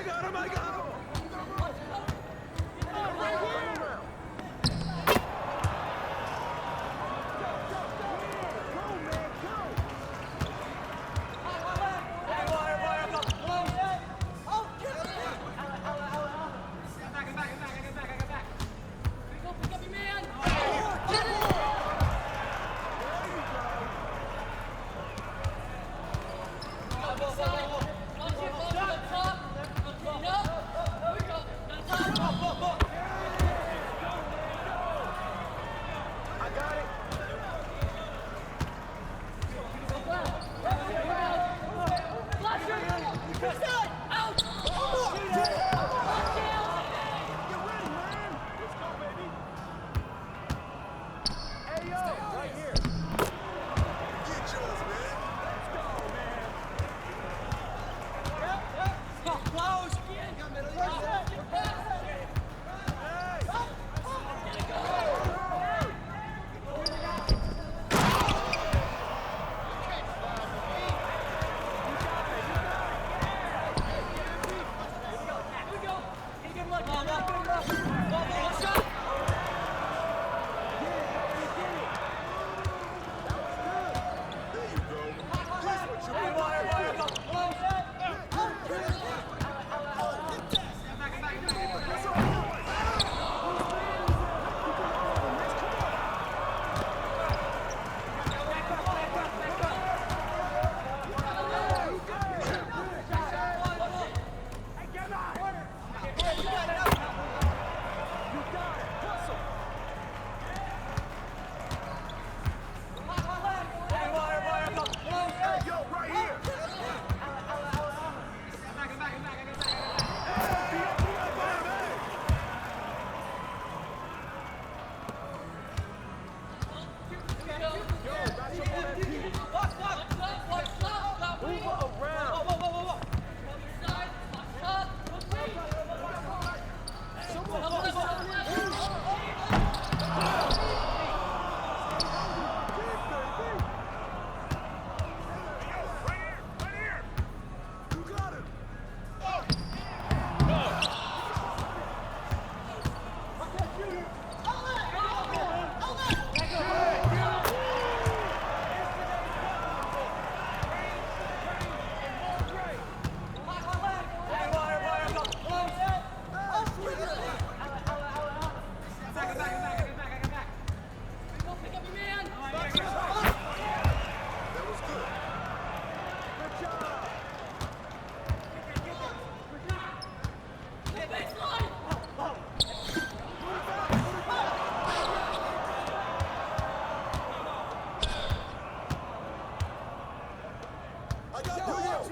got him! I got him!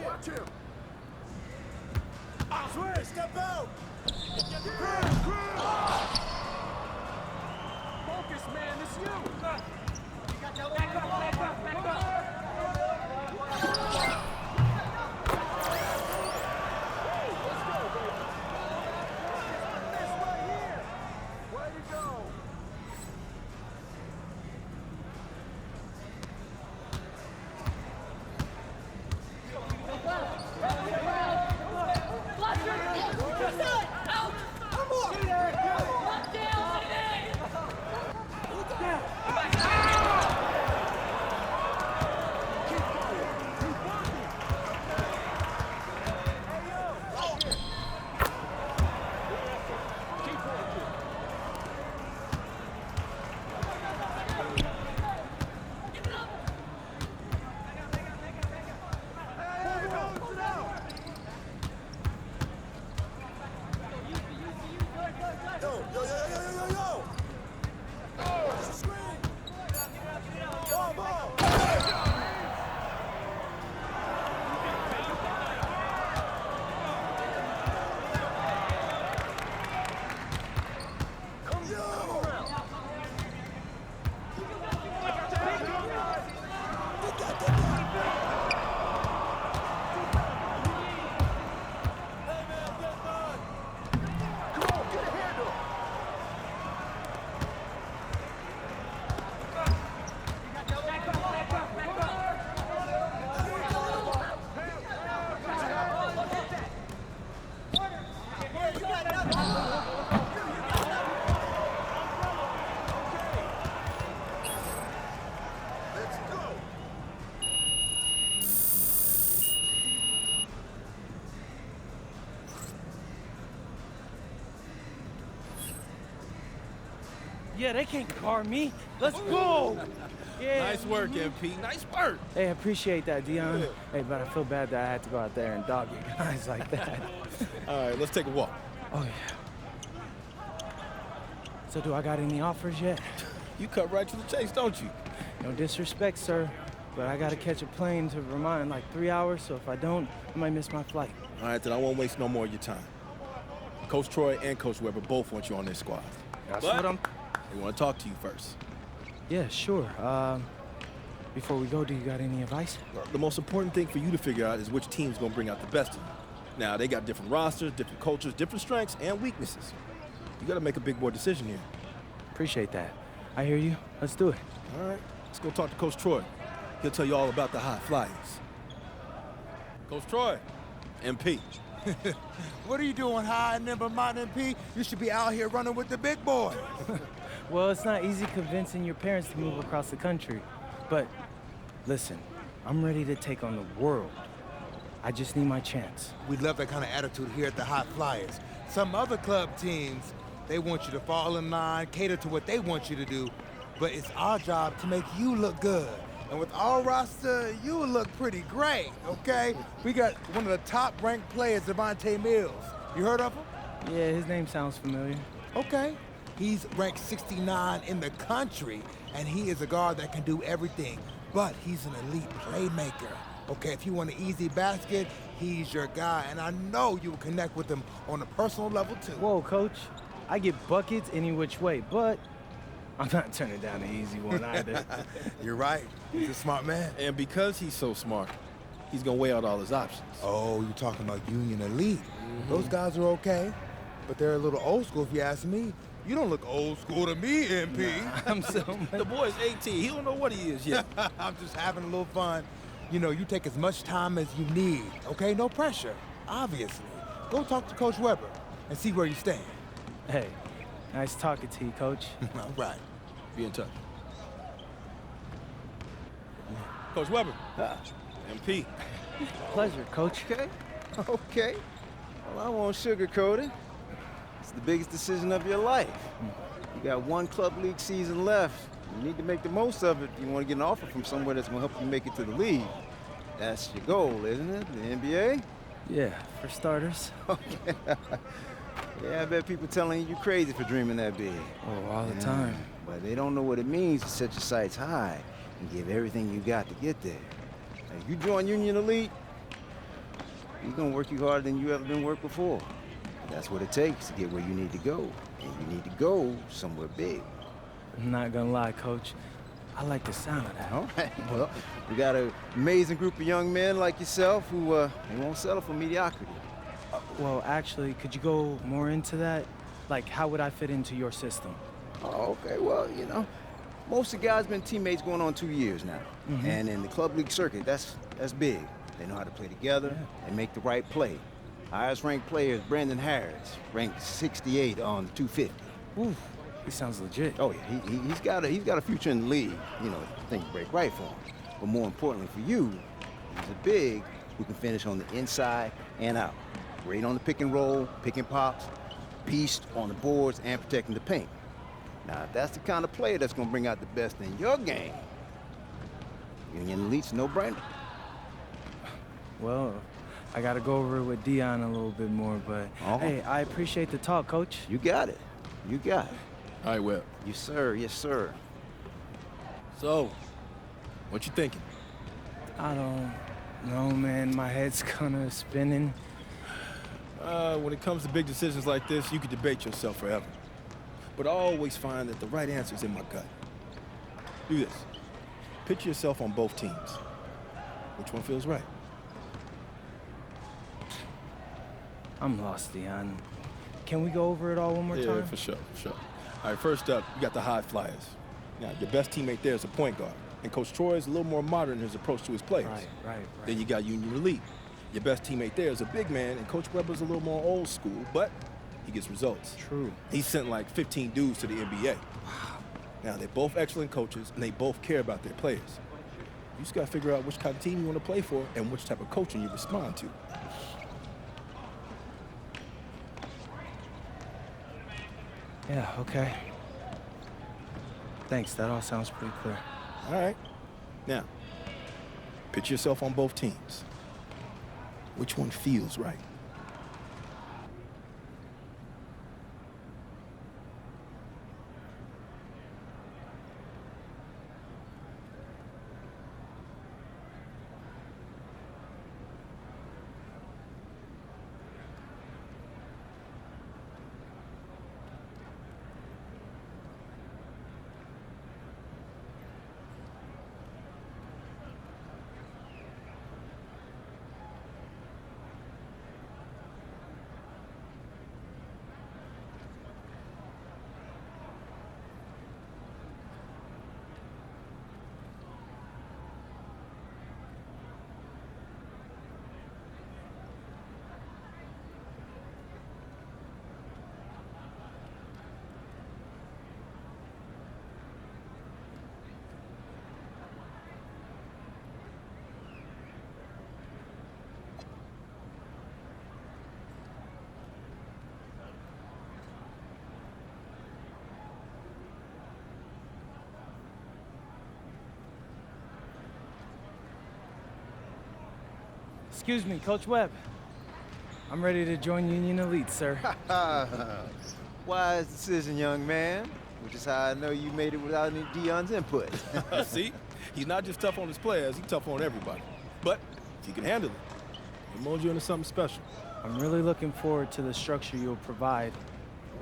Watch him! Switch, step out! Focus, man, it's you! Back up, back up, back up! Let's go, baby! This right here! Way to go! Let's go! Yeah, they can't guard me. Let's go. Yeah. Nice work, MP. Nice work. Hey, I appreciate that, Dion. Hey, but I feel bad that I had to go out there and dog you guys like that. All right, let's take a walk. Oh, yeah. So do I got any offers yet? You cut right to the chase, don't you? No disrespect, sir, but I gotta catch a plane to Vermont in like 3 hours, so if I don't, I might miss my flight. All right, then I won't waste no more of your time. Coach Troy and Coach Weber both want you on their squad. That's But what I'm... they want to talk to you first. Yeah, sure. Before we go, do you got any advice? The most important thing for you to figure out is which team's going to bring out the best of you. Now, they got different rosters, different cultures, different strengths, and weaknesses. You got to make a big boy decision here. Appreciate that. I hear you. Let's do it. All right, let's go talk to Coach Troy. He'll tell you all about the High Flyers. Coach Troy, MP. What are you doing high in Vermont, MP? You should be out here running with the big boy. Well, it's not easy convincing your parents to move across the country. But listen, I'm ready to take on the world. I just need my chance. We love that kind of attitude here at the High Flyers. Some other club teams, they want you to fall in line, cater to what they want you to do. But it's our job to make you look good. And with our roster, you will look pretty great, okay? We got one of the top-ranked players, Devontae Mills. You heard of him? Yeah, his name sounds familiar. Okay. He's ranked 69 in the country, and he is a guard that can do everything. But he's an elite playmaker. Okay, if you want an easy basket, he's your guy. And I know you will connect with him on a personal level, too. Whoa, Coach. I get buckets any which way, but I'm not turning down the easy one either. You're right. He's a smart man. And because he's so smart, he's going to weigh out all his options. Oh, you're talking about Union Elite. Those guys are okay, but they're a little old school if you ask me. You don't look old school to me, MP. I'm so The boy's 18. He don't know what he is yet. I'm just having a little fun. You know, you take as much time as you need, okay? No pressure, obviously. Go talk to Coach Weber and see where you stand. Hey, nice talking to you, Coach. All right. Be in touch. Coach Weber. MP. Pleasure, Coach. Okay, okay. Well, I won't sugarcoat it. It's the biggest decision of your life. You got one club league season left. You need to make the most of it if you want to get an offer from somewhere that's going to help you make it to the league. That's your goal, isn't it? The NBA? Yeah, for starters. Okay. Yeah, I bet people telling you you're crazy for dreaming that big. Oh, all the time. But they don't know what it means to set your sights high and give everything you got to get there. If you join Union Elite, you're going to work you harder than you ever been worked before. That's what it takes to get where you need to go. And you need to go somewhere big. I'm not gonna lie, Coach. I like the sound of that. All right. Well, we got an amazing group of young men like yourself who they won't settle for mediocrity. Well, actually, could you go more into that? Like, how would I fit into your system? Oh, okay. Well, you know, most of the guys been teammates going on 2 years now. And in the club league circuit, that's big. They know how to play together and make the right play. Highest ranked player is Brandon Harris, ranked 68 on 250. Ooh, he sounds legit. Oh yeah, he's got a future in the league. You know, things break right for him. But more importantly for you, he's a big who can finish on the inside and out. Great on the pick and roll, pick and pops, beast on the boards and protecting the paint. Now, if that's the kind of player that's gonna bring out the best in your game, Union Elite's no-brainer. Well, I gotta go over it with Dion a little bit more, but hey, I appreciate the talk, Coach. You got it. You got it. All right, Webb. Yes, sir. Yes, sir. So, what you thinking? I don't know, man. My head's kinda spinning. When it comes to big decisions like this, you could debate yourself forever. But I always find that the right answer is in my gut. Do this. Picture yourself on both teams. Which one feels right? I'm lost, Dion. Can we go over it all one more time? Yeah, for sure, for sure. All right, first up, you got the High Flyers. Now, your best teammate there is a point guard. And Coach Troy is a little more modern in his approach to his players. Right. Then you got Union Elite. Your best teammate there is a big man, and Coach Weber's a little more old school, but he gets results. True. He sent like 15 dudes to the NBA. Now, they're both excellent coaches, and they both care about their players. You just got to figure out which kind of team you want to play for and which type of coaching you respond to. Yeah, okay. Thanks, that all sounds pretty clear. All right. Now, picture yourself on both teams. Which one feels right? Excuse me, Coach Webb. I'm ready to join Union Elite, sir. Wise decision, young man. Which is how I know you made it without any Deion's input. See? He's not just tough on his players, he's tough on everybody. But if you can handle it, he'll mold you into something special. I'm really looking forward to the structure you'll provide.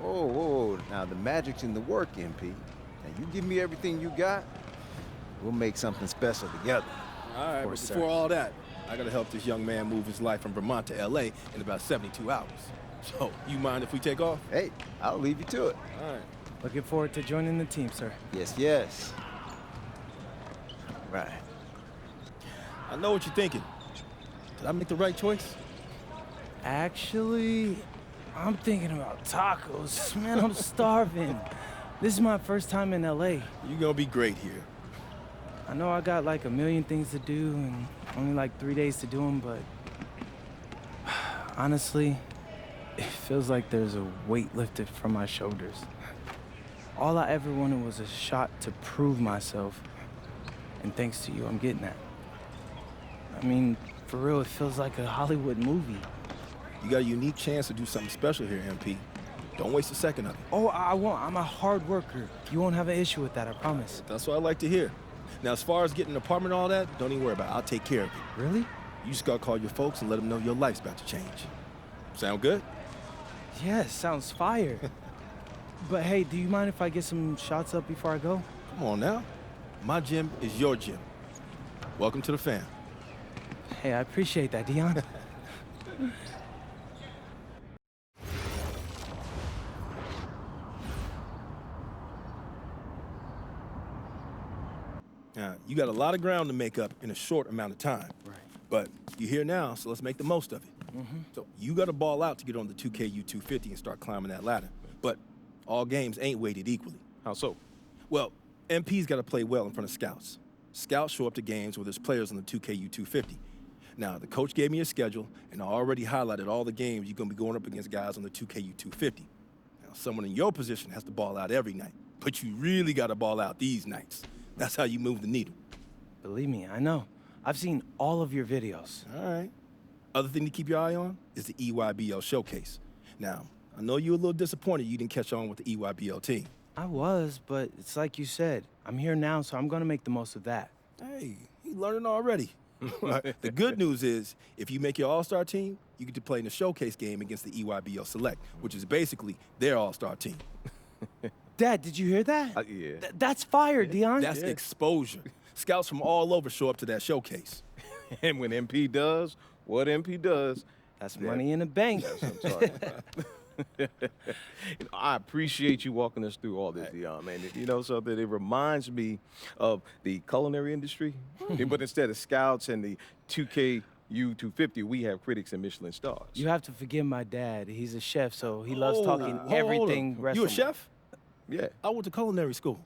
Oh, now the magic's in the work, MP. Now you give me everything you got, we'll make something special together. All right, but course, before sir. all that, I gotta help this young man move his life from Vermont to LA in about 72 hours. So, you mind if we take off? Hey, I'll leave you to it. All right. Looking forward to joining the team, sir. Yes, yes. Right. I know what you're thinking. Did I make the right choice? Actually, I'm thinking about tacos. Man, I'm starving. This is my first time in LA. You're gonna be great here. I know I got like a million things to do and only like 3 days to do them, but honestly, it feels like there's a weight lifted from my shoulders. All I ever wanted was a shot to prove myself, and thanks to you, I'm getting that. I mean, for real, it feels like a Hollywood movie. You got a unique chance to do something special here, MP. Don't waste a second of it. Oh, I won't. I'm a hard worker. You won't have an issue with that, I promise. That's what I like to hear. Now, as far as getting an apartment and all that, don't even worry about it. I'll take care of it. Really? You just gotta call your folks and let them know your life's about to change. Sound good? Yes, sounds fire. But hey, do you mind if I get some shots up before I go? Come on now. My gym is your gym. Welcome to the fam. Hey, I appreciate that, Deion. Now, you got a lot of ground to make up in a short amount of time. Right. But you're here now, so let's make the most of it. So you got to ball out to get on the 2KU250 and start climbing that ladder. But all games ain't weighted equally. How so? Well, MP's got to play well in front of scouts. Scouts show up to games where there's players on the 2KU250. Now, the coach gave me a schedule, and I already highlighted all the games you're going to be going up against guys on the 2KU250. Now, someone in your position has to ball out every night, but you really got to ball out these nights. That's how you move the needle. Believe me, I know. I've seen all of your videos. All right. Other thing to keep your eye on is the EYBL showcase. Now, I know you're a little disappointed you didn't catch on with the EYBL team. I was, but it's like you said. I'm here now, so I'm gonna make the most of that. Hey, you learning already. The good news is, if you make your all-star team, you get to play in the showcase game against the EYBL Select, which is basically their all-star team. Dad, did you hear that? Yeah. That's fire, Deion. That's exposure. Scouts from all over show up to that showcase. And when MP does what MP does, That's money in the bank. that's what I'm talking about. I appreciate you walking us through all this, Deion, man. You know something? It reminds me of the culinary industry, but instead of scouts and the 2KU250, we have critics and Michelin stars. You have to forgive my dad. He's a chef, so he loves talking Hold everything on. You a restaurant. chef? Yeah. I went to culinary school.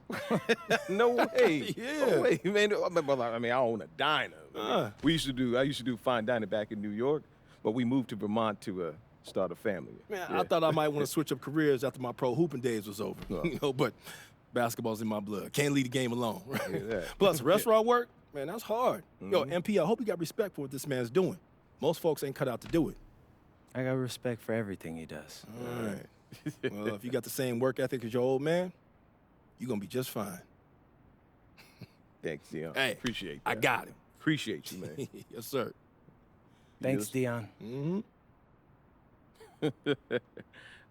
No way. Yeah. No way, man. I mean, I own a diner. Uh. I used to do fine dining back in New York, but we moved to Vermont to start a family. Man, Yeah. I thought I might want to switch up careers after my pro hooping days was over. No. You know, but Basketball's in my blood. Can't leave the game alone. Right? Hear that. Plus, restaurant work, man, that's hard. Yo, MP, I hope you got respect for what this man's doing. Most folks ain't cut out to do it. I got respect for everything he does. All right. Well, if you got the same work ethic as your old man, you're going to be just fine. Thanks, Dion. Hey, Appreciate that. I got him. Appreciate you, man. Yes, sir. Thanks, Dion. Mm-hmm.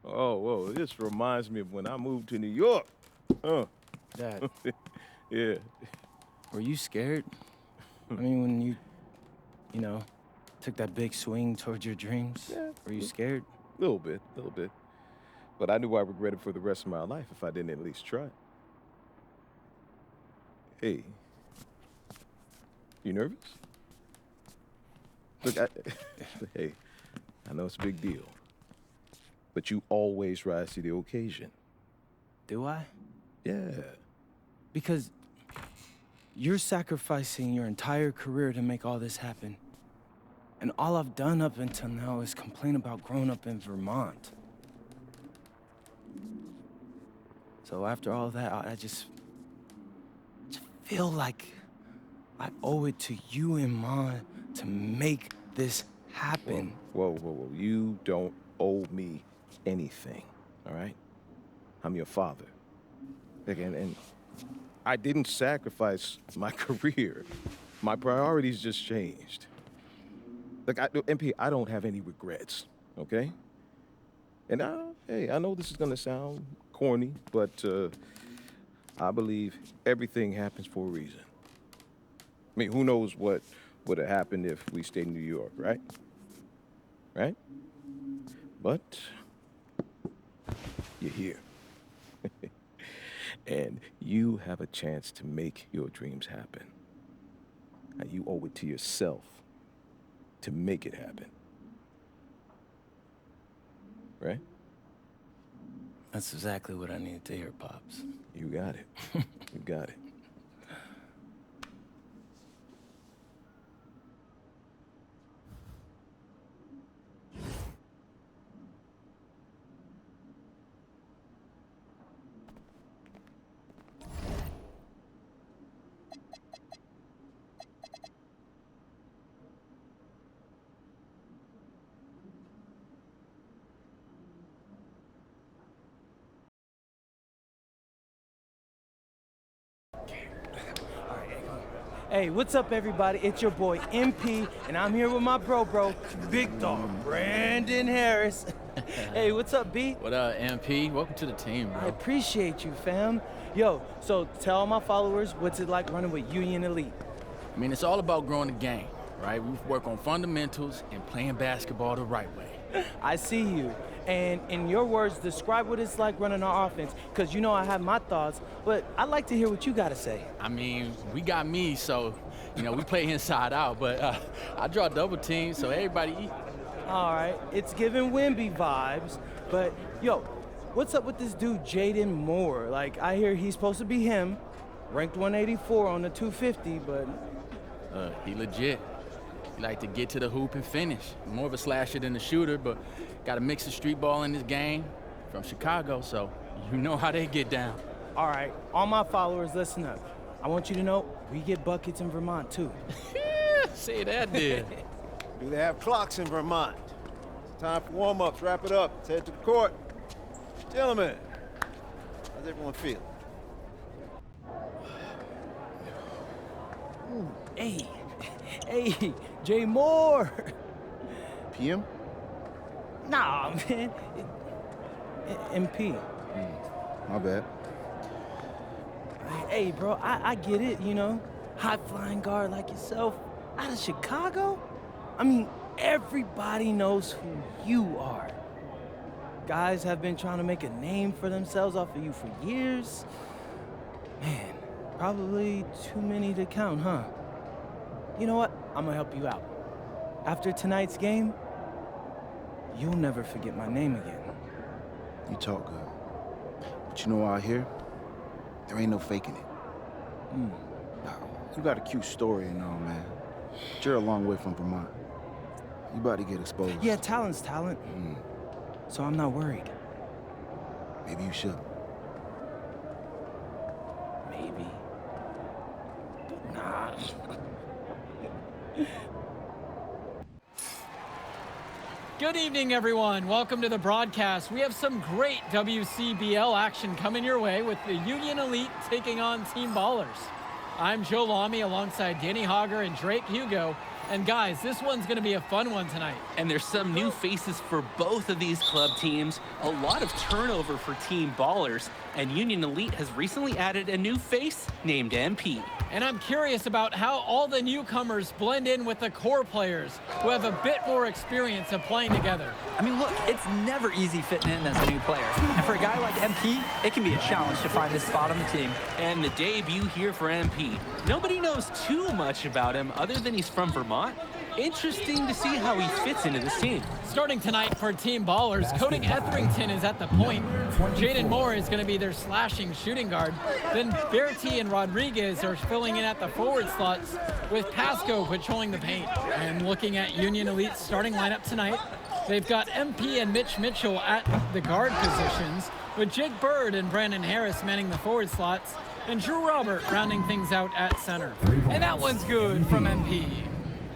Oh, whoa. This reminds me of when I moved to New York. Dad, Yeah. were you scared? I mean, when you know, took that big swing towards your dreams? Yeah. Were you scared? A little bit. But I knew I regretted for the rest of my life if I didn't at least try. Hey. You nervous? Look, hey, I know it's a big deal. But you always rise to the occasion. Do I? Yeah. Because you're sacrificing your entire career to make all this happen. And all I've done up until now is complain about growing up in Vermont. So after all that, I just feel like I owe it to you and Ma to make this happen. Whoa. You don't owe me anything, all right? I'm your father. And I didn't sacrifice my career. My priorities just changed. Look, MP, I don't have any regrets, okay? And hey, I know this is gonna sound corny, but I believe everything happens for a reason. I mean, who knows what would have happened if we stayed in New York, right? Right? But you're here. And you have a chance to make your dreams happen. And you owe it to yourself to make it happen. Right? That's exactly what I needed to hear, Pops. You got it. You got it. Hey, what's up, everybody? It's your boy MP, and I'm here with my bro, Big Dog Brandon Harris. Hey, what's up, B? What up, MP? Welcome to the team, I bro. appreciate you, fam. Yo, so tell all my followers what's it like running with Union Elite. I mean, it's all about growing the game, right? We work on fundamentals and playing basketball the right way. I see you. And in your words, describe what it's like running our offense, because you know I have my thoughts, but I'd like to hear what you got to say. I mean, we got me, so, you know, we play inside out, but I draw double teams, so everybody eat. All right, it's giving Wimby vibes, but yo, what's up with this dude, Jaden Moore? Like, I hear he's supposed to be him, ranked 184 on the 250, but... He legit. He like to get to the hoop and finish. More of a slasher than a shooter, but got a mix of street ball in this game. From Chicago, so you know how they get down. All right, all my followers, listen up. I want you to know we get buckets in Vermont, too. Say that, did. Do they have clocks in Vermont? Time for warm-ups. Wrap it up. Let's head to the court. Gentlemen, how's everyone feel? Hey, Jay Moore. PM? Nah, man. MP. My bad. Hey, bro, I get it, you know. High-flying guard like yourself out of Chicago? I mean, everybody knows who you are. Guys have been trying to make a name for themselves off of you for years. Man, probably too many to count, huh? You know what? I'm gonna help you out. After tonight's game, you'll never forget my name again. You talk good. But you know out here, there ain't no faking it. Nah, you got a cute story and all, man. But you're a long way from Vermont. You about to get exposed. Yeah, talent's talent. So I'm not worried. Maybe you should. Good evening, everyone. Welcome to the broadcast. We have some great WCBL action coming your way with the Union Elite taking on Team Ballers. I'm Joe Lamy alongside Danny Hogger and Drake Hugo. And guys, this one's going to be a fun one tonight. And there's some new faces for both of these club teams. A lot of turnover for Team Ballers. And Union Elite has recently added a new face named MP. And I'm curious about how all the newcomers blend in with the core players who have a bit more experience of playing together. I mean, look, it's never easy fitting in as a new player. And for a guy like MP, it can be a challenge to find his spot on the team. And the debut here for MP. Nobody knows too much about him other than he's from Vermont. Interesting to see how he fits into this team. Starting tonight for Team Ballers, Cody Etherington is at the point. Jaden Moore is going to be their slashing shooting guard. Then Bertie and Rodriguez are filling in at the forward slots with Pasco patrolling the paint. And looking at Union Elite's starting lineup tonight, they've got MP and Mitch Mitchell at the guard positions, with Jake Bird and Brandon Harris manning the forward slots, and Drew Robert rounding things out at center. And that one's good from MP.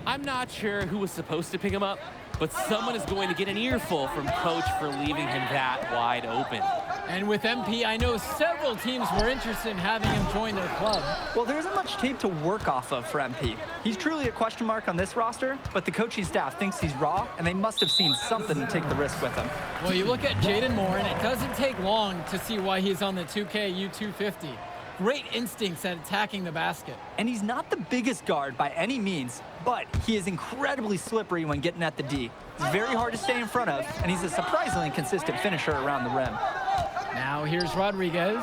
I'm not sure who was supposed to pick him up, but someone is going to get an earful from Coach for leaving him that wide open. And with MP, I know several teams were interested in having him join their club. Well, there isn't much tape to work off of for MP. He's truly a question mark on this roster, but the coaching staff thinks he's raw, and they must have seen something to take the risk with him. Well, you look at Jaden Moore, and it doesn't take long to see why he's on the 2K U250. Great instincts at attacking the basket. And he's not the biggest guard by any means, but he is incredibly slippery when getting at the D. He's very hard to stay in front of, and he's a surprisingly consistent finisher around the rim. Now here's Rodriguez.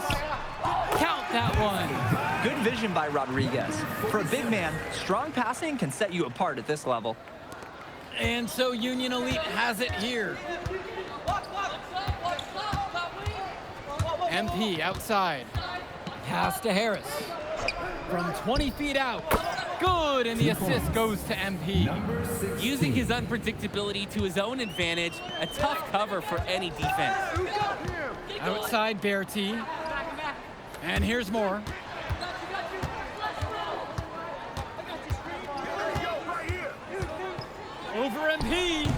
Count that one. Good vision by Rodriguez. For a big man, strong passing can set you apart at this level. And so Union Elite has it here. MP outside. Pass to Harris. From 20 feet out. Good, and the assist goes to MP. Using his unpredictability to his own advantage, a tough cover for any defense. Outside Bertie. And here's Moore. Over MP.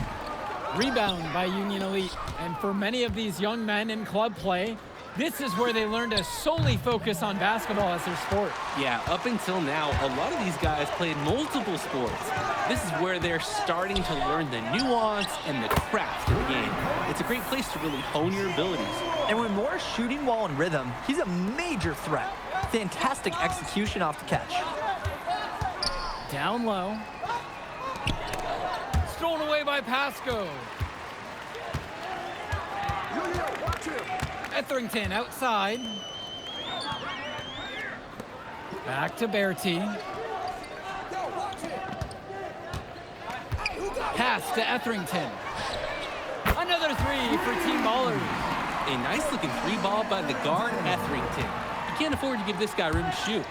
Rebound by Union Elite. And for many of these young men in club play, this is where they learn to solely focus on basketball as their sport. Yeah, up until now, a lot of these guys played multiple sports. This is where they're starting to learn the nuance and the craft of the game. It's a great place to really hone your abilities. And when Moore's shooting while in rhythm, he's a major threat. Fantastic execution off the catch. Down low. Stolen away by Pasco. Etherington outside. Back to Bertie. Pass to Etherington. Another three for Team Ballers. A nice looking three ball by the guard, Etherington. You can't afford to give this guy room to shoot.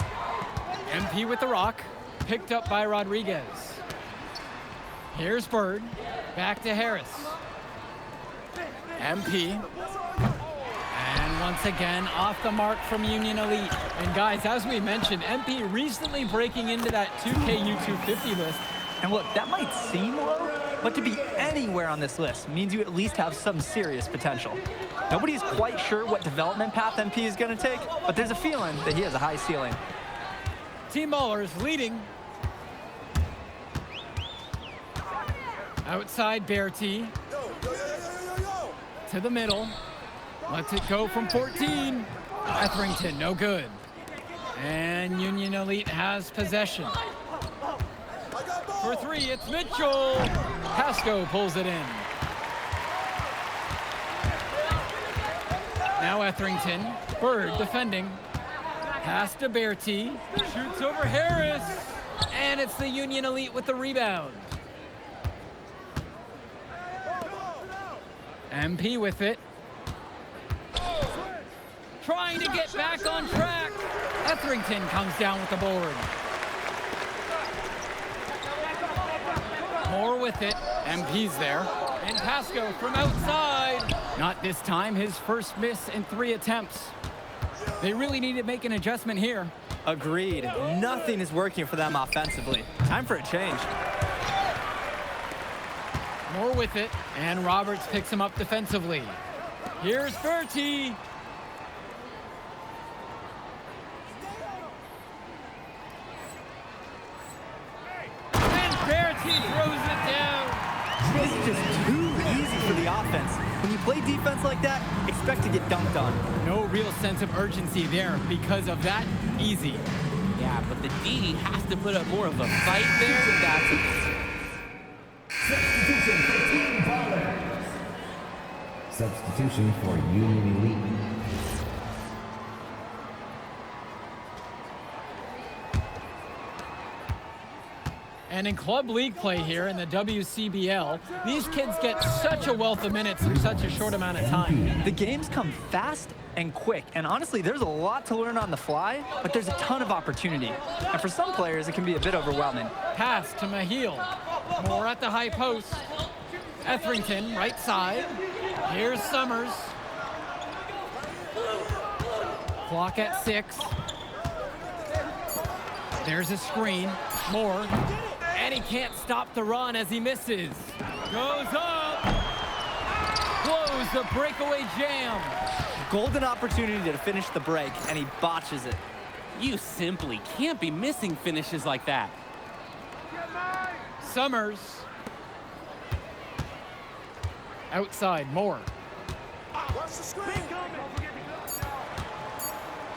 MP with the rock, picked up by Rodriguez. Here's Bird, back to Harris. MP. And once again, off the mark from Union Elite. And guys, as we mentioned, MP recently breaking into that 2K U250 list. And look, that might seem low, but to be anywhere on this list means you at least have some serious potential. Nobody's quite sure what development path MP is going to take, but there's a feeling that he has a high ceiling. Team Ballers leading. Outside Bertie. To the middle. Lets it go from 14. Etherington, no good. And Union Elite has possession. For three, it's Mitchell. Pasco pulls it in. Now Etherington. Bird defending. Pass to Bertie. Shoots over Harris. And it's the Union Elite with the rebound. MP with it. Trying to get back on track. Etherington comes down with the board. Moore with it. MP's there. And Pasco from outside. Not this time, his first miss in 3 attempts. They really need to make an adjustment here. Agreed. Nothing is working for them offensively. Time for a change. Moore with it, and Roberts picks him up defensively. Here's Bertie. And Bertie throws it down. This is just too easy for the offense. When you play defense like that, expect to get dunked on. No real sense of urgency there because of that easy. Yeah, but the D has to put up more of a fight there. That's Substitution for Team Ballers. Substitution for Union Elite. And in club league play here in the WCBL, these kids get such a wealth of minutes in such a short amount of time. The games come fast and quick, and honestly, there's a lot to learn on the fly, but there's a ton of opportunity. And for some players, it can be a bit overwhelming. Pass to Mahil. Moore at the high post. Etherington, right side. Here's Summers. Clock at 6. There's a screen. Moore. And he can't stop the run as he misses. Goes up. Blows the breakaway jam. Golden opportunity to finish the break, and he botches it. You simply can't be missing finishes like that. Summers. Outside, Moore.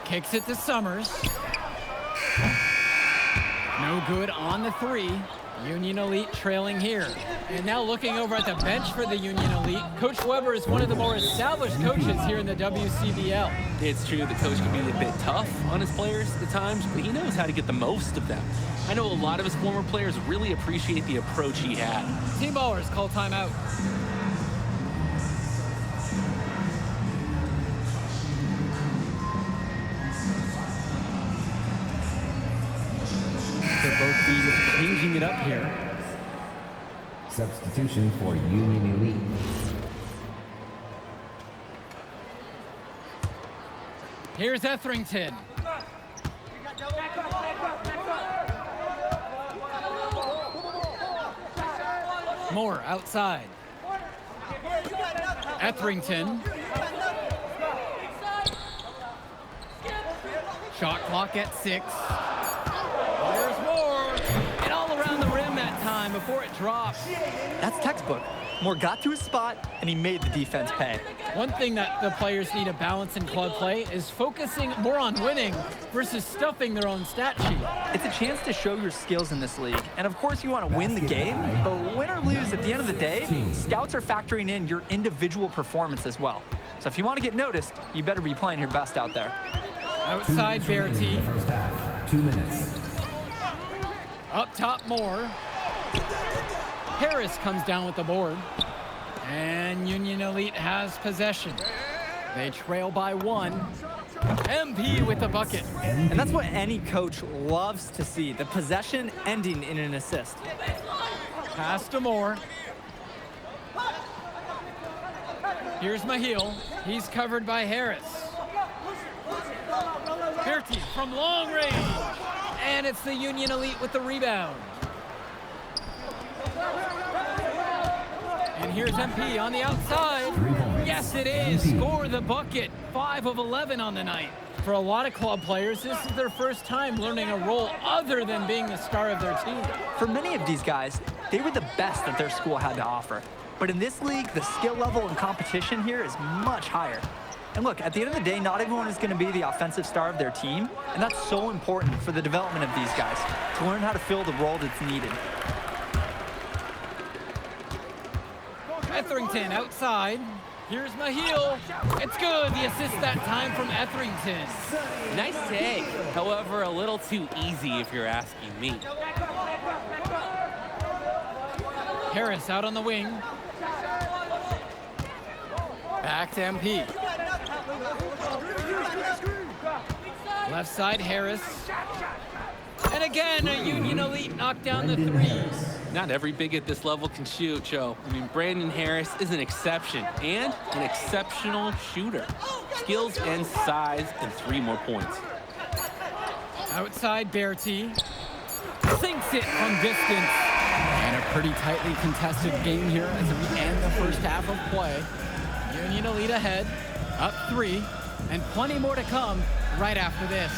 Kicks it to Summers. No good on the 3. Union Elite trailing here. And now looking over at the bench for the Union Elite, Coach Weber is one of the more established coaches here in the WCBL. It's true the coach can be a bit tough on his players at times, but he knows how to get the most of them. I know a lot of his former players really appreciate the approach he had. Team Ballers call timeout. Both teams changing it up here. Substitution for Union Elite. Here's Etherington. Moore outside. Etherington. Shot clock at 6. There's Moore. And all around the rim that time before it drops. That's textbook. Moore got to his spot, and he made the defense pay. One thing that the players need to balance in club play is focusing more on winning versus stuffing their own stat sheet. It's a chance to show your skills in this league. And of course you want to win the game, but win or lose, at the end of the day, scouts are factoring in your individual performance as well. So if you want to get noticed, you better be playing your best out there. Outside Bertie. First half, 2 minutes. Up top Moore. Harris comes down with the board. And Union Elite has possession. They trail by 1. MP with the bucket. And that's what any coach loves to see, the possession ending in an assist. Pass to Moore. Here's Mahil. He's covered by Harris. Bertie from long range. And it's the Union Elite with the rebound. And here's MP on the outside. Yes, it is. Score the bucket. 5 of 11 on the night. For a lot of club players, this is their first time learning a role other than being the star of their team. For many of these guys, they were the best that their school had to offer. But in this league, the skill level and competition here is much higher. And look, at the end of the day, not everyone is going to be the offensive star of their team, and that's so important for the development of these guys, to learn how to fill the role that's needed. Etherington outside. Here's Mahil. It's good. The assist that time from Etherington. Nice take. However, a little too easy if you're asking me. Harris out on the wing. Back to MP. Left side, Harris. And again, a Union Elite knocked down the 3. Not every big at this level can shoot, Joe. I mean, Brandon Harris is an exception and an exceptional shooter. Skills and size and 3 more points. Outside Berti. Sinks it from distance. And a pretty tightly contested game here as we end the first half of play. Union Elite ahead, up 3, and plenty more to come right after this.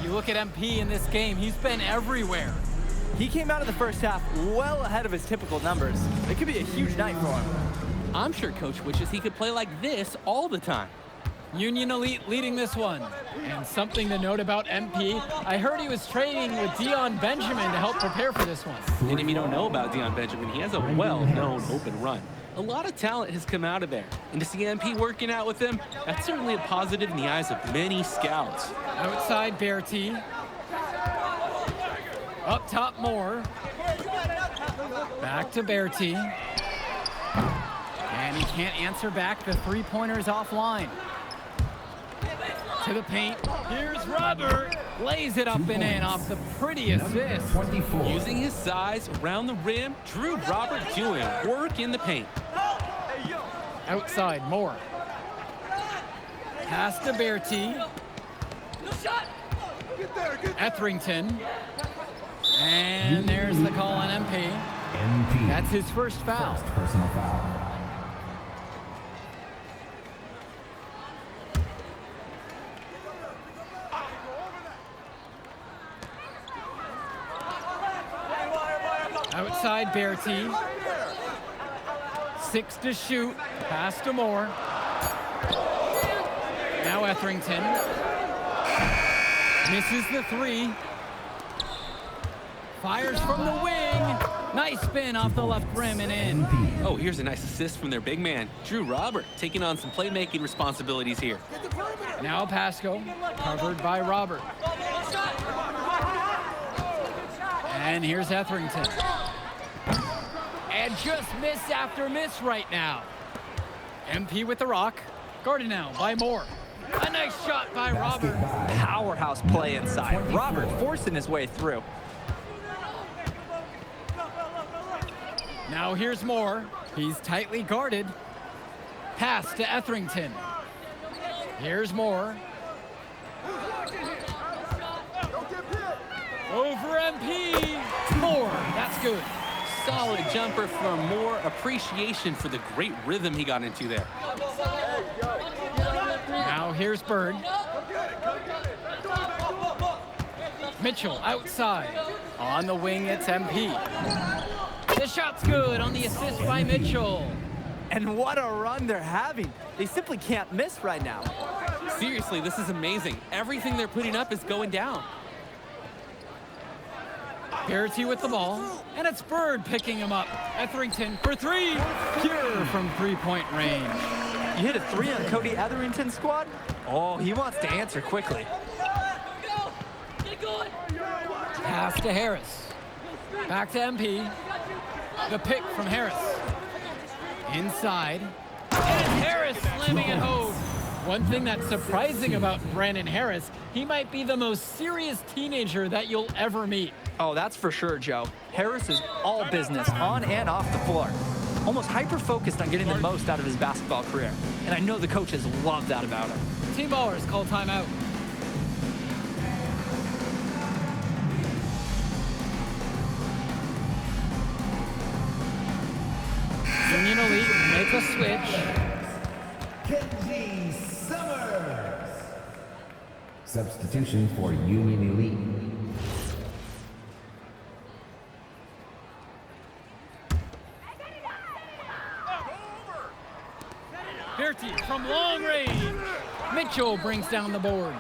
You look at MP in this game, he's been everywhere. He came out of the first half well ahead of his typical numbers. It could be a huge night for him. I'm sure Coach wishes he could play like this all the time. Union Elite leading this one. And something to note about MP, I heard he was training with Dion Benjamin to help prepare for this one. And if you don't know about Dion Benjamin, he has a well-known open run. A lot of talent has come out of there. And to see MP working out with him, that's certainly a positive in the eyes of many scouts. Outside Berti. Up top Moore. Back to Berti. And he can't answer back. The three-pointer's offline. To the paint. Here's Robert. Lays it up and in off the pretty assist. Using his size around the rim, Drew Robert doing work in the paint. Outside Moore. Pass to Berti. Etherington. And there's the call on MP. That's his first foul. Personal foul. Outside Berti. 6 to shoot. Pass to Moore. Now Etherington. Misses the 3. Fires from the wing. Nice spin off the left rim and in. Oh, here's a nice assist from their big man, Drew Robert, taking on some playmaking responsibilities here. Now Pasco, covered by Robert. And here's Etherington. And just miss after miss right now. MP with the rock. Guarded now by Moore. A nice shot by Robert. Powerhouse play inside. Robert forcing his way through. Now here's Moore. He's tightly guarded. Pass to Etherington. Here's Moore. Over MP. Moore. That's good. Solid jumper for more appreciation for the great rhythm he got into there. Now here's Bird. Mitchell outside. On the wing, it's MP. The shot's good on the assist by Mitchell. And what a run they're having. They simply can't miss right now. Seriously, this is amazing. Everything they're putting up is going down. Berti with the ball, and it's Bird picking him up. Etherington for 3. Pure from three-point range. You hit a 3 on Cody Etherington's squad? Oh, he wants to answer quickly. Pass to Harris. Back to MP. The pick from Harris. Inside. And Harris slamming it home. One thing that's surprising about Brandon Harris, he might be the most serious teenager that you'll ever meet. Oh, that's for sure, Joe. Harris is all business on and off the floor. Almost hyper-focused on getting the most out of his basketball career. And I know the coaches love that about him. Team ballers call timeout. Union Elite make a switch. Kenji Summers. Substitution for Union Elite. Berti from long range. Mitchell brings down the board.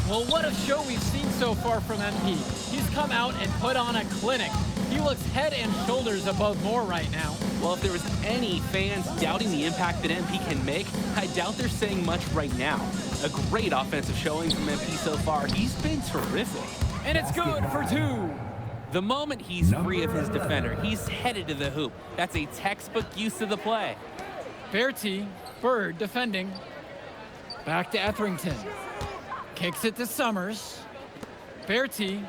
Well, what a show we've seen so far from MP. He's come out and put on a clinic. He looks head and shoulders above Moore right now. Well, if there was any fans doubting the impact that MP can make, I doubt they're saying much right now. A great offensive showing from MP so far. He's been terrific. And it's good for 2. The moment he's free of his defender, he's headed to the hoop. That's a textbook use of the play. Berti, Bird defending. Back to Etherington. Kicks it to Summers. Berti.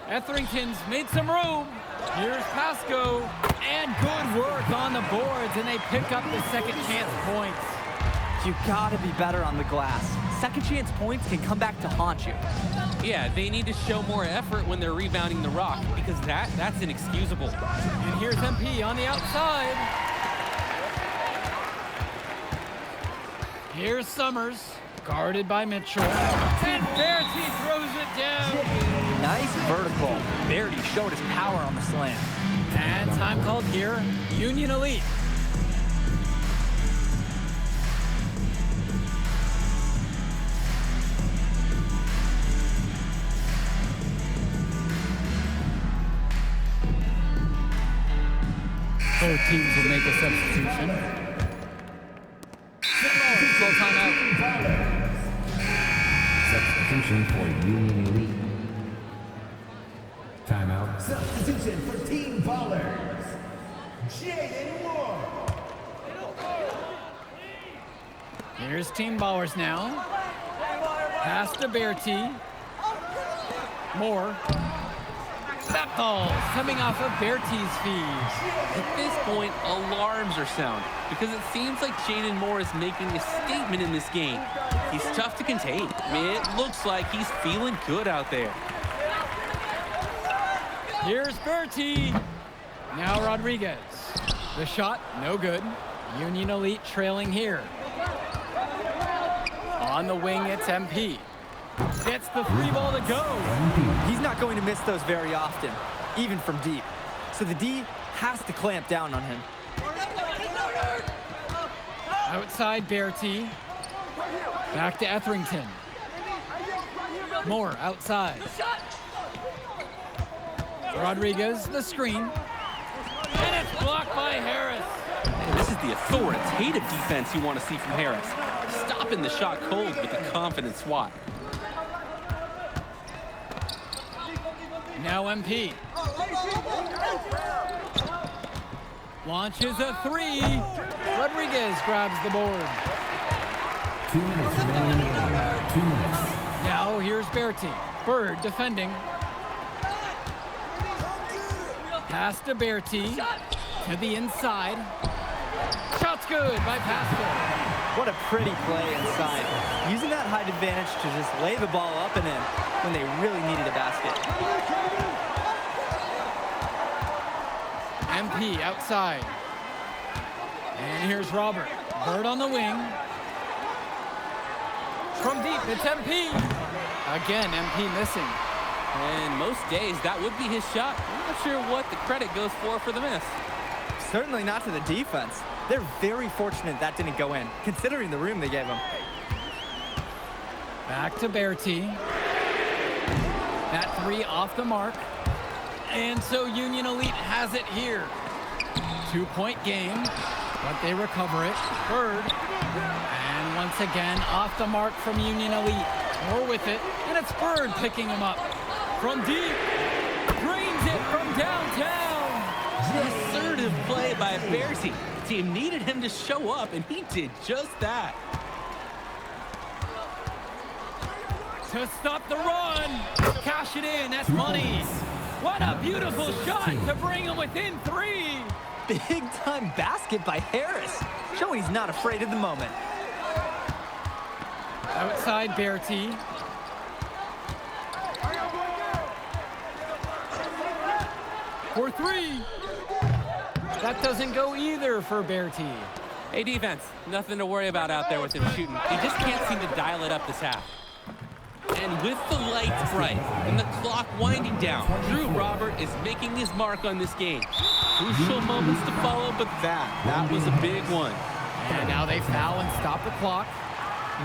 Etherington's made some room. Here's Pasco. And good work on the boards, and they pick up the second chance points. You gotta be better on the glass. Second chance points can come back to haunt you. Yeah, they need to show more effort when they're rebounding the rock because that's inexcusable. And here's MP on the outside. Here's Summers, guarded by Mitchell. And Verity throws it down. Nice vertical. Verity showed his power on the slam. And time called here, Union Elite. Both teams will make a substitution. Full timeout. Substitution for Union Elite. Timeout. Substitution for Team Ballers. Jaden Moore. Here's Team Ballers now. Pass to Bertie. Moore. That ball coming off of Bertie's feed. At this point, alarms are sound because it seems like Jaden Moore is making a statement in this game. He's tough to contain. I mean, it looks like he's feeling good out there. Here's Bertie. Now Rodriguez. The shot, no good. Union Elite trailing here. On the wing, it's MP. Gets the free ball to go. He's not going to miss those very often, even from deep. So the D has to clamp down on him. Outside Bertie. Back to Etherington. Moore outside. Rodriguez, the screen. And it's blocked by Harris. And this is the authoritative defense you want to see from Harris. Stopping the shot cold with a confident swat. Now MP. Launches a three. Rodriguez grabs the board. 2 minutes remaining. 2 minutes. Now here's Bertie. Bird defending. Pass to Bertie. To the inside. Shot's good by Pascal. What a pretty play inside. Using that height advantage to just lay the ball up and in when they really needed a basket. MP outside. And here's Robert. Bird on the wing. From deep, it's MP. Again, MP missing. And most days, that would be his shot. I'm not sure what the credit goes for the miss. Certainly not to the defense. They're very fortunate that didn't go in, considering the room they gave him. Back to Bertie. That three off the mark. And so Union Elite has it here. 2-point game, but they recover it. Bird. And once again, off the mark from Union Elite. More with it, and it's Bird picking him up. From deep, drains it from downtown. Assertive play by Bertie. The team needed him to show up, and he did just that. To stop the run, cash it in, that's money. What a beautiful shot to bring him within three. Big time basket by Harris, showing he's not afraid of the moment. Outside Bertie. For three. That doesn't go either for Bertie. Hey, defense, nothing to worry about out there with him shooting. He just can't seem to dial it up this half. And with the lights bright and the clock winding down, Drew Robert is making his mark on this game. Crucial moments to follow, but that was a big one. And now they foul and stop the clock.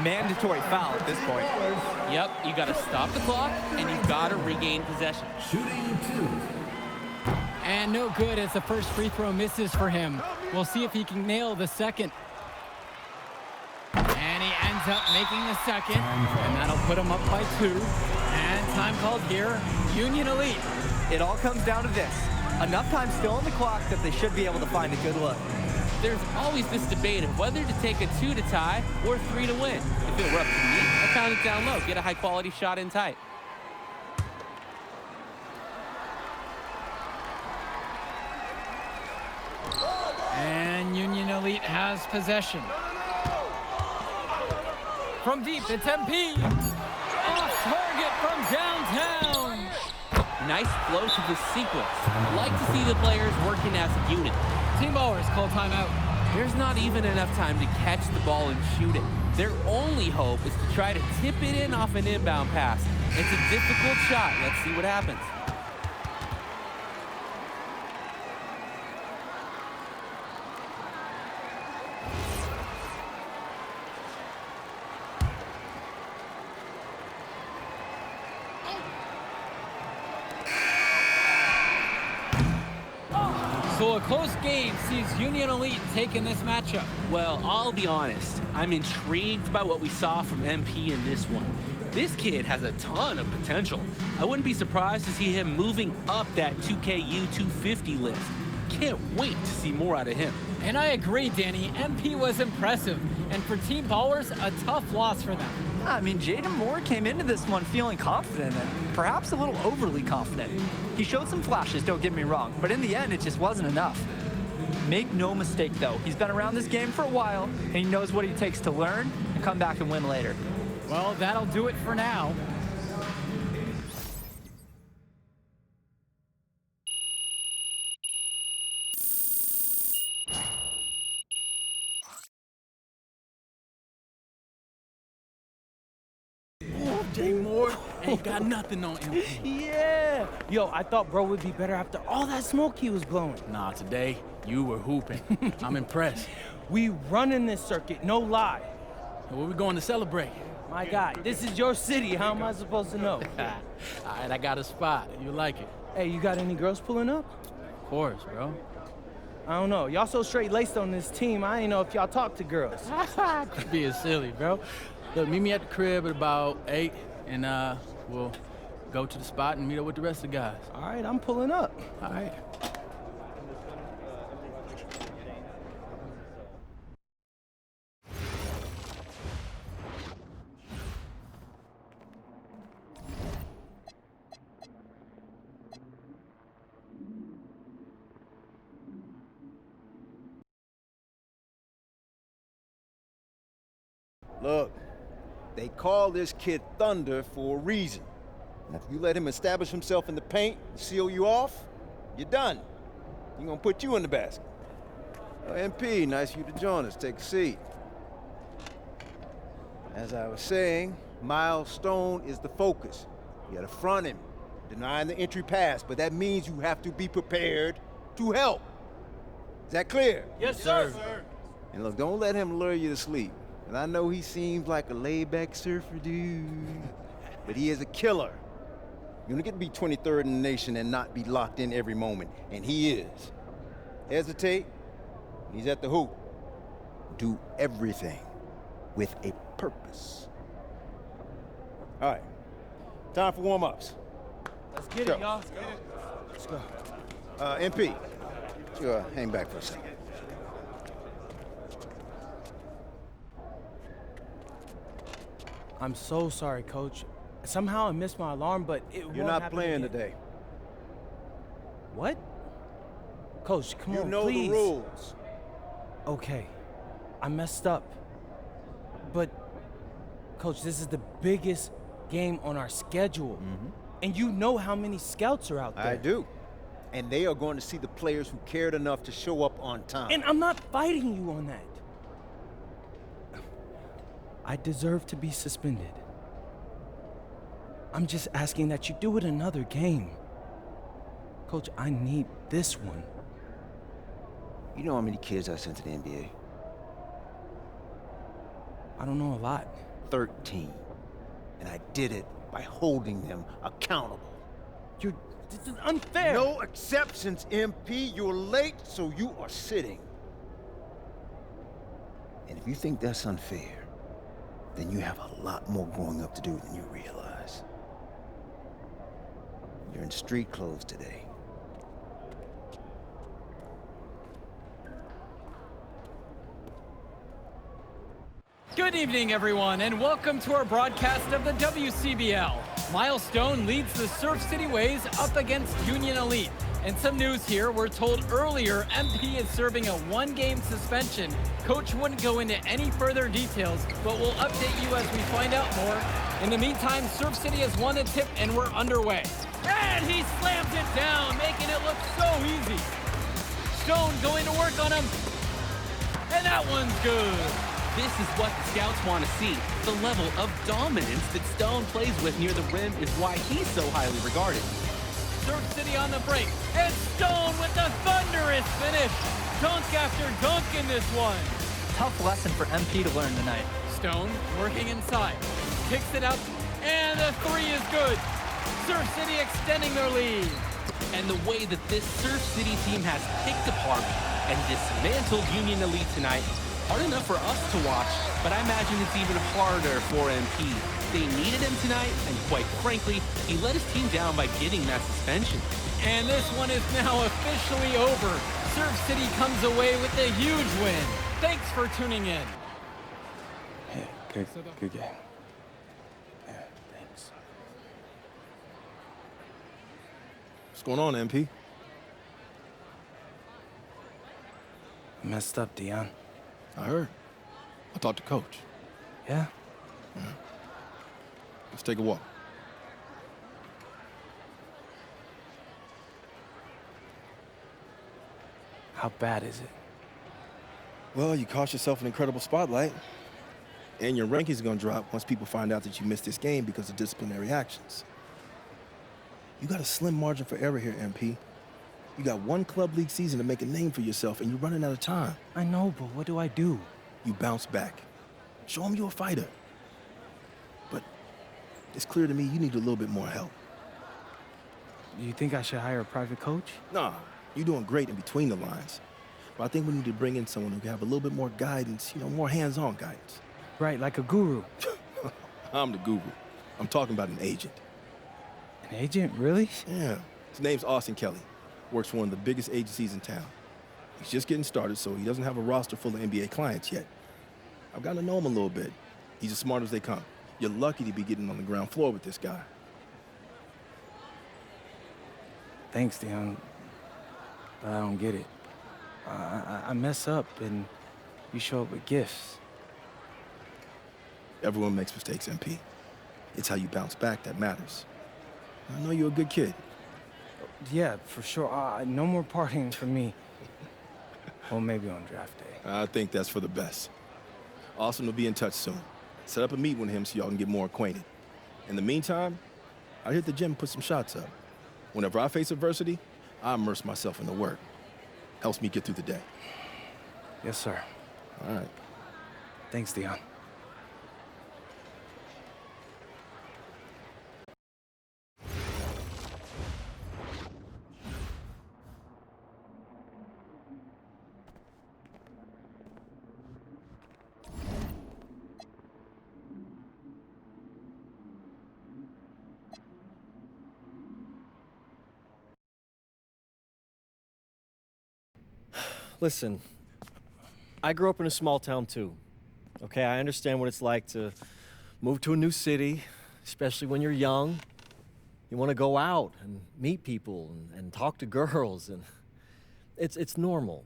Mandatory foul at this point. Yep, you got to stop the clock, and you got to regain possession. Shooting 2. And no good as the first free throw misses for him. We'll see if he can nail the second. And he ends up making the second, and that'll put him up by 2. And time called here, Union Elite. It all comes down to this. Enough time still on the clock that they should be able to find a good look. There's always this debate of whether to take a 2 to tie or 3 to win. If it were up to me, I'd pound it down low, get a high-quality shot in tight. And Union Elite has possession. From deep, it's MP. Off target from downtown. Nice flow to the sequence. Like to see the players working as a unit. Team ballers call timeout. There's not even enough time to catch the ball and shoot it. Their only hope is to try to tip it in off an inbound pass. It's a difficult shot. Let's see what happens. So a close game sees Union Elite taking this matchup. Well, I'll be honest. I'm intrigued by what we saw from MP in this one. This kid has a ton of potential. I wouldn't be surprised to see him moving up that 2KU 250 list. Can't wait to see more out of him. And I agree, Danny. MP was impressive. And for Team Ballers, a tough loss for them. I mean, Jaden Moore came into this one feeling confident and perhaps a little overly confident. He showed some flashes, don't get me wrong, but in the end, it just wasn't enough. Make no mistake, though, he's been around this game for a while, and he knows what it takes to learn and come back and win later. Well, that'll do it for now. Jay Moore ain't got nothing on him. Yeah. Yo, I thought bro would be better after all that smoke he was blowing. Nah, today, you were hooping. I'm impressed. We running this circuit, no lie. Where we going to celebrate? My guy, this is your city. How am I supposed to know? All right, I got a spot. You like it? Hey, you got any girls pulling up? Of course, bro. I don't know. Y'all so straight-laced on this team, I ain't know if y'all talk to girls. Quit being silly, bro. Look, meet me at the crib at about 8, and we'll go to the spot and meet up with the rest of the guys. All right, I'm pulling up. All right. Look, they call this kid Thunder for a reason. And if you let him establish himself in the paint and seal you off, you're done. He's gonna put you in the basket. MP, nice of you to join us. Take a seat. As I was saying, Miles Stone is the focus. You gotta front him, denying the entry pass, but that means you have to be prepared to help. Is that clear? Yes, sir. And look, don't let him lure you to sleep. And I know he seems like a laid-back surfer dude, but he is a killer. You're gonna get to be 23rd in the nation and not be locked in every moment, and he is. Hesitate, he's at the hoop. Do everything with a purpose. All right, time for warm-ups. Let's get it, y'all. Let's go. MP, you hang back for a second. I'm so sorry, Coach. Somehow I missed my alarm, but it won't You're not happen playing again. today. What? Coach, come You on, know please. the rules. Okay, I messed up. But, Coach, this is the biggest game on our schedule. And you know how many scouts are out there. I do. And they are going to see the players who cared enough to show up on time. And I'm not fighting you on that. I deserve to be suspended. I'm just asking that you do it another game. Coach, I need this one. You know how many kids I sent to the NBA? I don't know a lot. 13. And I did it by holding them accountable. This is unfair. No exceptions, MP. You're late, so you are sitting. And if you think that's unfair, then you have a lot more growing up to do than you realize. You're in street clothes today. Good evening, everyone, and welcome to our broadcast of the WCBL. Milestone leads the Surf City Waves up against Union Elite. And some news here, we're told earlier MP is serving a one-game suspension. Coach wouldn't go into any further details, but we'll update you as we find out more. In the meantime, Surf City has won a tip and we're underway. And he slams it down, making it look so easy. Stone going to work on him. And that one's good. This is what the scouts want to see. The level of dominance that Stone plays with near the rim is why he's so highly regarded. Surf City on the break, and Stone with the thunderous finish. Dunk after dunk in this one. Tough lesson for MP to learn tonight. Stone working inside, kicks it out, and the three is good. Surf City extending their lead. And the way that this Surf City team has picked apart and dismantled Union Elite tonight, hard enough for us to watch, but I imagine it's even harder for MP. They needed him tonight, and quite frankly, he let his team down by getting that suspension. And this one is now officially over. Surf City comes away with a huge win. Thanks for tuning in. Yeah, good game. Yeah, thanks. What's going on, MP? I messed up, Dion. I heard. I talked to Coach. Yeah? Yeah. Let's take a walk. How bad is it? Well, you cost yourself an incredible spotlight. And your rankings are going to drop once people find out that you missed this game because of disciplinary actions. You got a slim margin for error here, MP. You got one club league season to make a name for yourself, and you're running out of time. I know, but what do I do? You bounce back. Show them you're a fighter. But it's clear to me you need a little bit more help. Do you think I should hire a private coach? Nah, you're doing great in between the lines. But I think we need to bring in someone who can have a little bit more guidance, more hands-on guidance. Right, like a guru. I'm the guru. I'm talking about an agent. An agent, really? Yeah. His name's Austin Kelly. Works for one of the biggest agencies in town. He's just getting started, so he doesn't have a roster full of NBA clients yet. I've gotten to know him a little bit. He's as smart as they come. You're lucky to be getting on the ground floor with this guy. Thanks, Dion. But I don't get it. I mess up, and you show up with gifts. Everyone makes mistakes, MP. It's how you bounce back that matters. I know you're a good kid. Yeah, for sure. No more partying for me. Well, maybe on draft day. I think that's for the best. Austin will be in touch soon. Set up a meet with him so y'all can get more acquainted. In the meantime, I hit the gym and put some shots up. Whenever I face adversity, I immerse myself in the work. Helps me get through the day. Yes, sir. All right. Thanks, Dion. Listen, I grew up in a small town too. Okay, I understand what it's like to move to a new city, especially when you're young. You want to go out and meet people and talk to girls, and it's normal.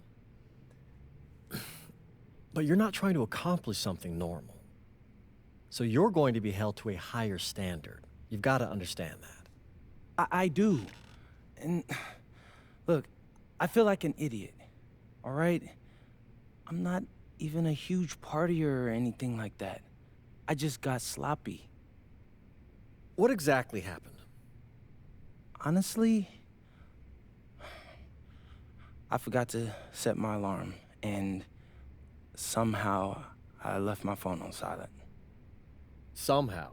But you're not trying to accomplish something normal. So you're going to be held to a higher standard. You've got to understand that. I do. And look, I feel like an idiot. All right? I'm not even a huge partier or anything like that. I just got sloppy. What exactly happened? Honestly, I forgot to set my alarm, and somehow I left my phone on silent. Somehow?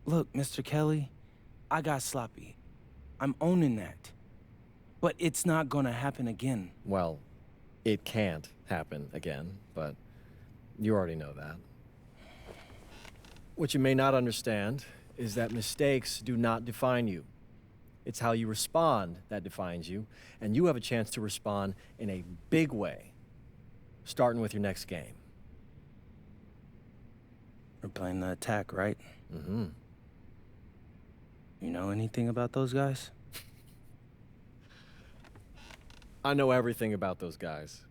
Look, Mr. Kelly, I got sloppy. I'm owning that. But it's not gonna happen again. Well, it can't happen again, but you already know that. What you may not understand is that mistakes do not define you. It's how you respond that defines you, and you have a chance to respond in a big way, starting with your next game. We're playing the attack, right? Mm-hmm. You know anything about those guys? I know everything about those guys.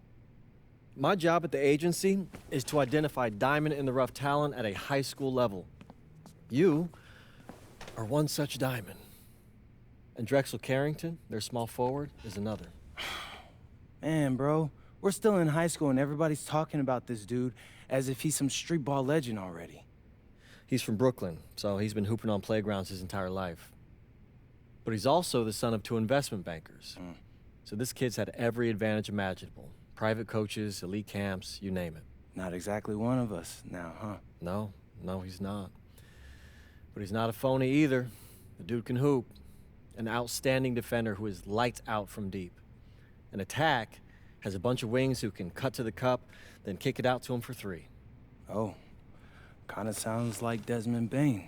My job at the agency is to identify diamond-in-the-rough talent at a high school level. You are one such diamond. And Drexel Carrington, their small forward, is another. Man, bro, we're still in high school and everybody's talking about this dude as if he's some street ball legend already. He's from Brooklyn, so he's been hooping on playgrounds his entire life. But he's also the son of 2 investment bankers. So this kid's had every advantage imaginable. Private coaches, elite camps, you name it. Not exactly one of us now, huh? No, he's not. But he's not a phony either. The dude can hoop. An outstanding defender who is lights out from deep. An attack has a bunch of wings who can cut to the cup, then kick it out to him for 3. Oh, kind of sounds like Desmond Bain.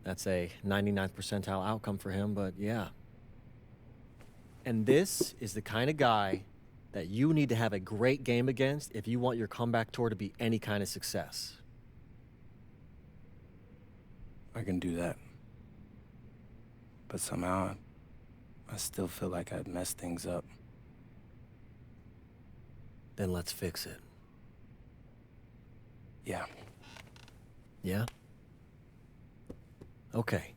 That's a 99th percentile outcome for him, but yeah. And this is the kind of guy that you need to have a great game against if you want your comeback tour to be any kind of success. I can do that. But somehow, I still feel like I'd messed things up. Then let's fix it. Yeah. Yeah? Okay.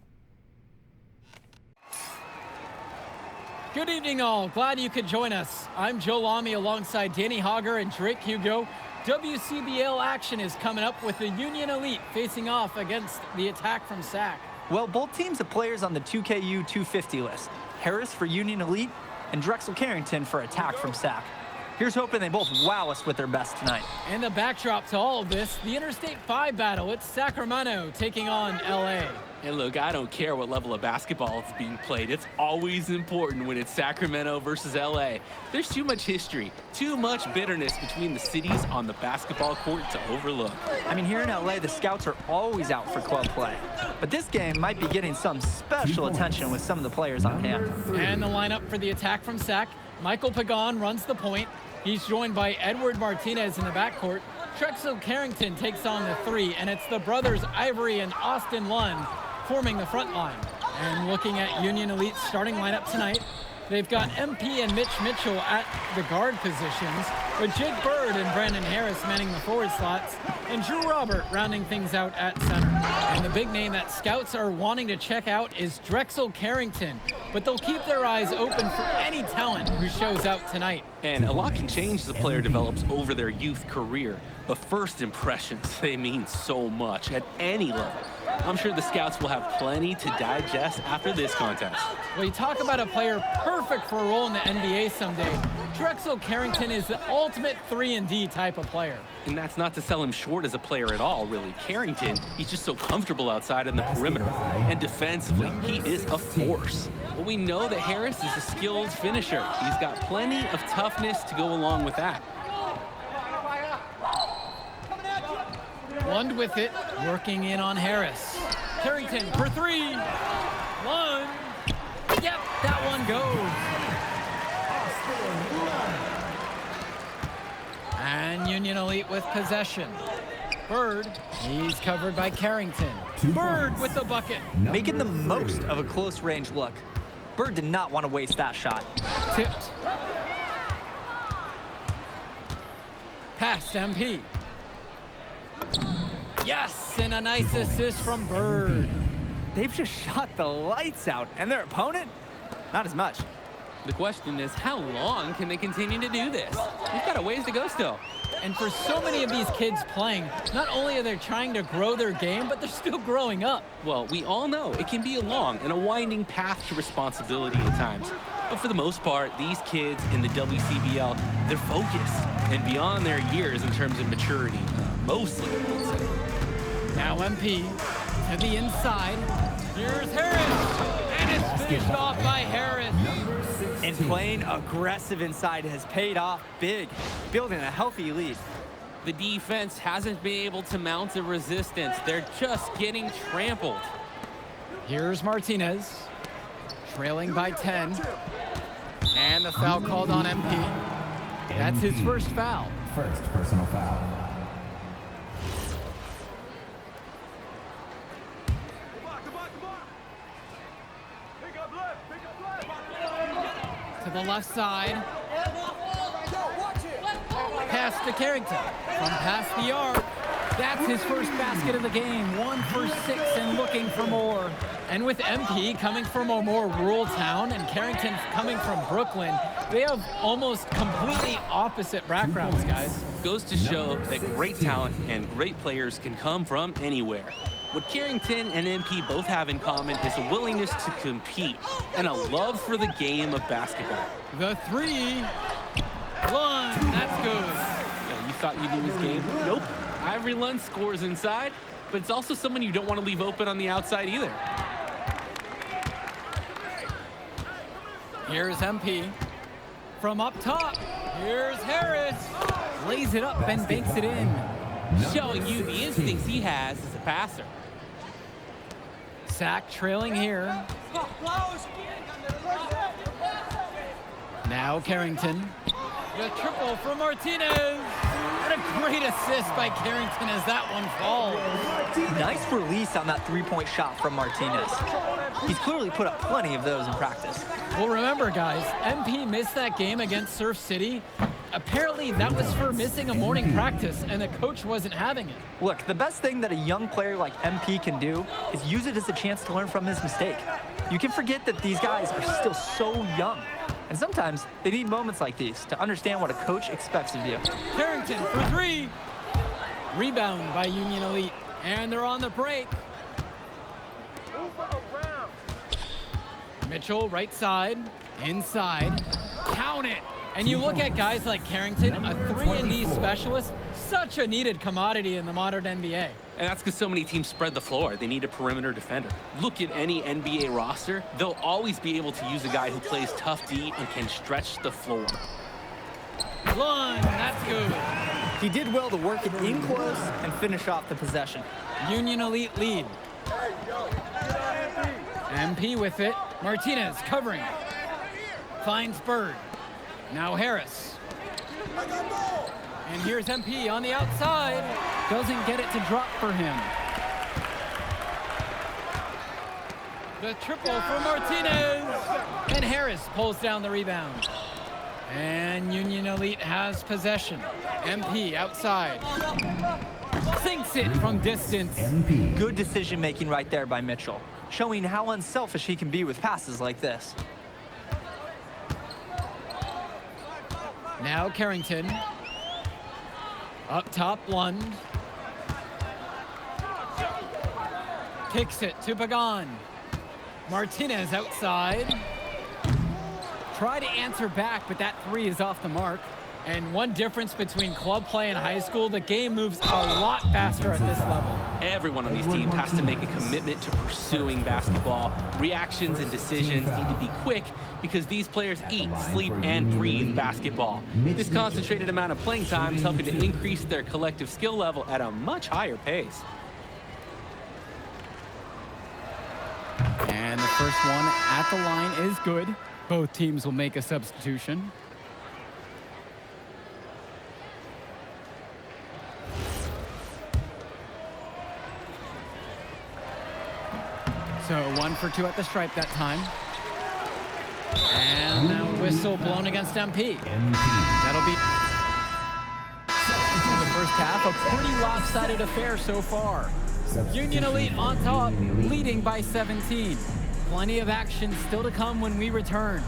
Good evening, all. Glad you could join us. I'm Joe Lamy alongside Danny Hogger and Drake Hugo. WCBL action is coming up with the Union Elite facing off against the attack from SAC. Well, both teams have players on the 2KU 250 list. Harris for Union Elite and Drexel Carrington for attack from SAC. Here's hoping they both wow us with their best tonight. And the backdrop to all of this, the Interstate 5 battle. It's Sacramento taking on LA. And look, I don't care what level of basketball is being played. It's always important when it's Sacramento versus LA. There's too much history, too much bitterness between the cities on the basketball court to overlook. I mean, here in LA, the scouts are always out for club play. But this game might be getting some special attention with some of the players on hand. And the lineup for the attack from SAC. Michael Pagan runs the point. He's joined by Edward Martinez in the backcourt. Drexel Carrington takes on the 3, and it's the brothers Ivory and Austin Lund forming the front line. And looking at Union Elite's starting lineup tonight, they've got MP and Mitch Mitchell at the guard positions, with Jake Bird and Brandon Harris manning the forward slots, and Drew Robert rounding things out at center. And the big name that scouts are wanting to check out is Drexel Carrington, but they'll keep their eyes open for any talent who shows out tonight. And a lot can change as a player develops over their youth career, but first impressions, they mean so much at any level. I'm sure the scouts will have plenty to digest after this contest. Well, you talk about a player perfect for a role in the NBA someday. Drexel Carrington is the ultimate 3-and-D type of player. And that's not to sell him short as a player at all, really. Carrington, he's just so comfortable outside in the perimeter. And defensively, he is a force. But we know that Harris is a skilled finisher. He's got plenty of toughness to go along with that. Lund with it, working in on Harris. Carrington for 3. Lund. Yep, that one goes. And Union Elite with possession. Bird, he's covered by Carrington. Bird with the bucket. Making the most of a close range look. Bird did not want to waste that shot. Tipped. Past MP. Yes, and a nice assist from Bird. They've just shot the lights out, and their opponent, not as much. The question is, how long can they continue to do this? We've got a ways to go still. And for so many of these kids playing, not only are they trying to grow their game, but they're still growing up. Well, we all know it can be a long and a winding path to responsibility at times. But for the most part, these kids in the WCBL, they're focused and beyond their years in terms of maturity, mostly. Now MP to the inside. Here's Harris, and it's finished off by Harris. And playing aggressive inside has paid off big, building a healthy lead. The defense hasn't been able to mount a resistance. They're just getting trampled. Here's Martinez, trailing by 10. And the foul called on MP. That's his first foul. First personal foul. To the left side. Pass to Carrington. From past the arc. That's his first basket of the game. 1 for 6 and looking for more. And with MP coming from a more rural town and Carrington coming from Brooklyn, they have almost completely opposite backgrounds, guys. Goes to show that great talent and great players can come from anywhere. What Carrington and MP both have in common is a willingness to compete and a love for the game of basketball. The 3. Lund, that's good. Yeah, you thought you'd lose this game? Nope. Ivory Lund scores inside, but it's also someone you don't want to leave open on the outside either. Here's MP. From up top, here's Harris. Lays it up and banks it in. Showing you the instincts he has as a passer. Sack trailing here. Now Carrington. The triple from Martinez. What a great assist by Carrington as that one falls. Nice release on that three-point shot from Martinez. He's clearly put up plenty of those in practice. Well, remember, guys, MP missed that game against Surf City. Apparently, that was for missing a morning practice, and the coach wasn't having it. Look, the best thing that a young player like MP can do is use it as a chance to learn from his mistake. You can forget that these guys are still so young. And sometimes they need moments like these to understand what a coach expects of you. Carrington for 3. Rebound by Union Elite. And they're on the break. Mitchell, right side, inside. Count it. And you look at guys like Carrington, a 3-and-D specialist, such a needed commodity in the modern NBA. And that's because so many teams spread the floor. They need a perimeter defender. Look at any NBA roster. They'll always be able to use a guy who plays tough D and can stretch the floor. Lund, that's good. He did well to work it in close and finish off the possession. Union Elite lead. MP with it. Martinez covering. Finds Bird. Now Harris. And here's MP on the outside. Doesn't get it to drop for him. The triple for Martinez. And Harris pulls down the rebound. And Union Elite has possession. MP outside. Sinks it from distance. Good decision-making right there by Mitchell, showing how unselfish he can be with passes like this. Now Carrington. Up top, Lund. Kicks it to Pagan. Martinez outside. Try to answer back, but that 3 is off the mark. And one difference between club play and high school, the game moves a lot faster at this level. Everyone on these teams has to make a commitment to pursuing basketball. Reactions and decisions need to be quick because these players eat, sleep, and breathe basketball. This concentrated amount of playing time is helping to increase their collective skill level at a much higher pace. And the first one at the line is good. Both teams will make a substitution. So 1 for 2 at the stripe that time. And now whistle blown against MP. That'll be the first half, a pretty lopsided affair so far. Union Elite on top, leading by 17. Plenty of action still to come when we return.